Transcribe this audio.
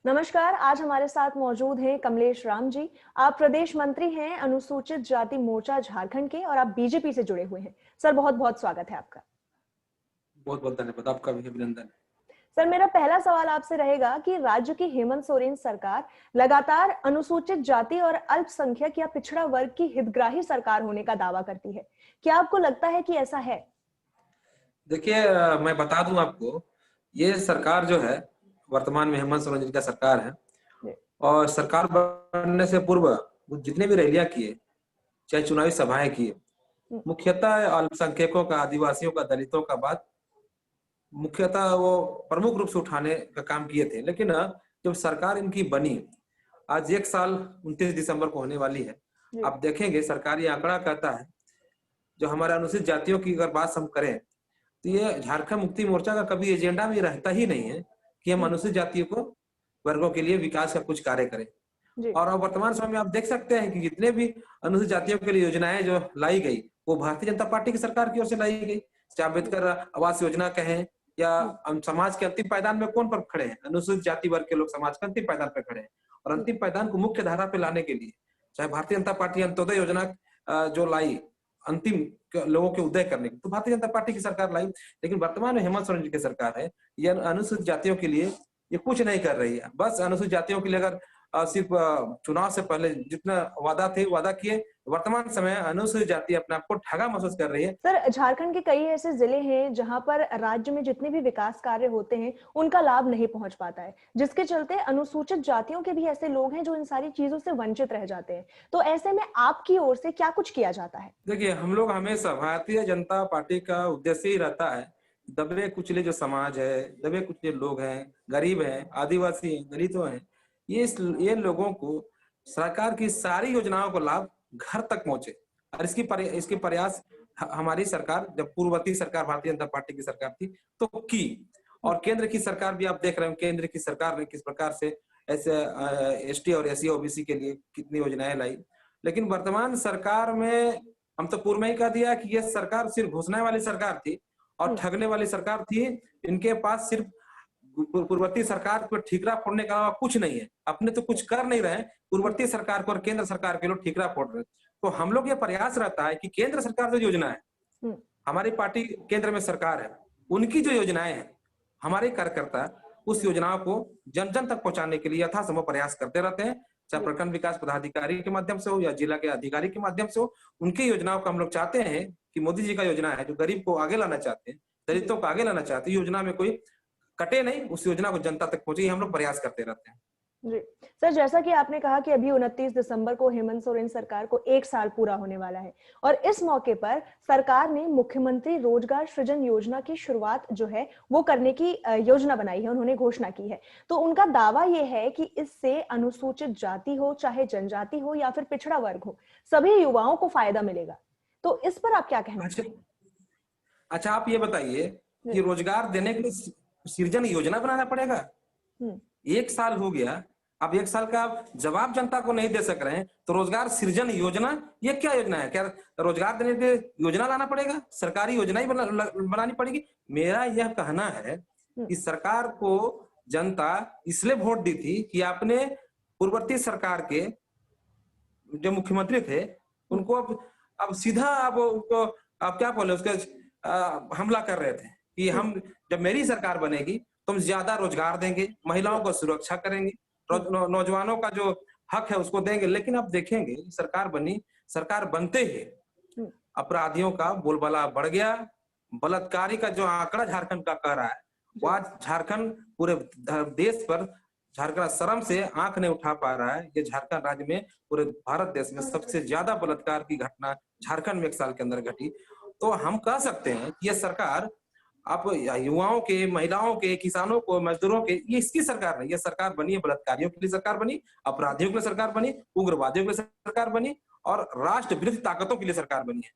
नमस्कार। आज हमारे साथ मौजूद हैं कमलेश राम जी। आप प्रदेश मंत्री हैं अनुसूचित जाति मोर्चा झारखंड के और आप बीजेपी से जुड़े हुए हैं। सर, बहुत बहुत स्वागत है आपका। बहुत बहुत धन्यवाद, आपका भी अभिनंदन। सर, मेरा पहला सवाल आपसे रहेगा कि राज्य की हेमंत सोरेन सरकार लगातार अनुसूचित जाति और अल्पसंख्यक या पिछड़ा वर्ग की हितग्राही सरकार होने का दावा करती है। क्या आपको लगता है कि ऐसा है? देखिए, मैं बता दूं आपको, ये सरकार जो है वर्तमान में हेमंत सोरेन जी का सरकार है। जी। और सरकार बनने से पूर्व वो जितने भी रैलियां किए, चाहे चुनावी सभाएं किए, हम्म। मुख्यतः अल्पसंख्यकों का, आदिवासियों का, दलितों का बात मुख्यतः वो प्रमुख रूप से उठाने का काम किए थे। लेकिन जब सरकार इनकी बनी, आज 1 साल 29 दिसंबर को होने वाली है। जी। आप देखेंगे सरकारी आंकड़ा कहता है, जो हमारे अनुसूचित जातियों की अगर बात हम करें, तो ये झारखंड मुक्ति मोर्चा का कभी एजेंडा में रहता ही नहीं है कि हम अनुसूचित जातियों को वर्गों के लिए विकास का कुछ कार्य करें। जी। और अब वर्तमान समय में आप देख सकते हैं कि जितने भी अनुसूचित जातियों के लिए योजनाएं जो लाई गई, वो भारतीय जनता पार्टी की सरकार की ओर से लाई गई। चाहे अम्बेडकर आवास योजना कहें, या हम समाज के अंतिम पायदान में कौन पर खड़े हैं? अनुसूचित जाति वर्ग के लोग समाज के अंतिम पायदान पर खड़े हैं। और अंतिम पायदान को मुख्य धारा पे लाने के लिए चाहे भारतीय जनता पार्टी अंत्योदय योजना जो लाई, अंतिम लोगों के उदय करने की, तो भारतीय जनता पार्टी की सरकार लाई। लेकिन वर्तमान में हेमंत सोरेन जी की सरकार है, ये अनुसूचित जातियों के लिए ये कुछ नहीं कर रही है। बस अनुसूचित जातियों के लिए अगर सिर्फ चुनाव से पहले जितना वादा किए, वर्तमान समय अनुसूचित जाति अपने आप को ठगा महसूस कर रही है। सर, झारखंड के कई ऐसे जिले हैं जहां पर राज्य में जितने भी विकास कार्य होते हैं उनका लाभ नहीं पहुंच पाता है, जिसके चलते अनुसूचित जातियों के भी ऐसे लोग हैं जो इन सारी चीजों से वंचित रह जाते हैं। तो ऐसे में आपकी ओर से क्या कुछ किया जाता है? देखिए, हम लोग हमेशा भारतीय जनता पार्टी का उद्देश्य ही रहता है, दबे कुचले जो समाज है, दबे कुचले लोग हैं, गरीब हैं, आदिवासी हैं, दलितों हैं, ये लोगों को सरकार की सारी योजनाओं को लाभ घर तक पहुंचे। और इसके प्रयास हमारी सरकार, जब पूर्ववर्ती सरकार भारतीय जनता पार्टी की सरकार थी, तो की। और केंद्र की सरकार भी आप देख रहे हो, केंद्र की सरकार ने किस प्रकार से ऐसे एसटी और एससी ओबीसी के लिए कितनी योजनाएं लाई। लेकिन वर्तमान सरकार में हम तो पूर्व में ही कह दिया कि ये सरकार सिर्फ घोषणा वाली सरकार थी और ठगने वाली सरकार थी। इनके पास सिर्फ पूर्ववर्ती सरकार को ठीकरा फोड़ने का अलावा कुछ नहीं है। अपने तो कुछ कर नहीं रहे, पूर्ववर्ती सरकार को और केंद्र सरकार के लोग ठीकरा फोड़ रहे हैं। तो हम लोग ये प्रयास रहता है कि केंद्र सरकार जो योजना है, हमारी पार्टी केंद्र में सरकार है, उनकी जो योजनाएं हैं, हमारे कार्यकर्ता उस योजनाओं को जन जन तक पहुंचाने के लिए यथासंभव प्रयास करते रहते हैं। चाहे प्रखंड विकास पदाधिकारी के माध्यम से हो या जिला के अधिकारी के माध्यम से हो, उनकी योजनाओं को हम लोग चाहते हैं कि मोदी जी का योजना है जो गरीब को आगे लाना चाहते हैं, दलितों को आगे लाना चाहते हैं, योजना में कोई कटे नहीं, उस योजना को जनता तक पहुंचे, हम लोग प्रयास करते रहते हैं। जी। सर, जैसा कि आपने कहा कि अभी 29 दिसंबर को हेमंत सोरेन सरकार को 1 साल पूरा होने वाला है और इस मौके पर सरकार ने मुख्यमंत्री रोजगार सृजन योजना की शुरुआत जो है वो करने की योजना बनाई है, उन्होंने घोषणा की है। तो उनका दावा ये है कि इससे अनुसूचित जाति हो, चाहे जनजाति हो या फिर पिछड़ा वर्ग हो, सभी युवाओं को फायदा मिलेगा। तो इस पर आप क्या कहना चाहेंगे? अच्छा, आप ये बताइए कि रोजगार देने के लिए सृजन योजना बनाना पड़ेगा। 1 साल हो गया, अब 1 साल का आप जवाब जनता को नहीं दे सक रहे हैं, तो रोजगार सृजन योजना ये क्या योजना है? क्या रोजगार देने के लिए योजना लाना पड़ेगा? सरकारी योजना ही बनानी पड़ेगी? मेरा यह कहना है कि सरकार को जनता इसलिए वोट दी थी कि आपने पूर्ववर्ती सरकार के जो मुख्यमंत्री थे उनको अब सीधा अब उनको आप क्या बोले उसके हमला कर रहे थे कि हम जब मेरी सरकार बनेगी तो हम ज्यादा रोजगार देंगे, महिलाओं को सुरक्षा करेंगे, नौजवानों का जो हक है उसको देंगे। लेकिन आप देखेंगे सरकार बनी, सरकार बनते ही अपराधियों का बोलबाला बढ़ गया। बलात्कारी का जो आंकड़ा झारखंड का कह रहा है, वो आज झारखंड पूरे देश पर, झारखंड शर्म से आंख नहीं उठा पा रहा है। ये झारखंड राज्य में पूरे भारत देश में सबसे ज्यादा बलात्कार की घटना झारखंड में 1 साल के अंदर घटी। तो हम कह सकते हैं कि ये सरकार आप युवाओं के, महिलाओं के, किसानों को, मजदूरों के, ये इसकी सरकार नहीं, ये सरकार बनी है बलात्कारियों के लिए सरकार बनी, अपराधियों के लिए सरकार बनी, उग्रवादियों के लिए सरकार बनी और राष्ट्र विरोधी ताकतों के लिए सरकार बनी है।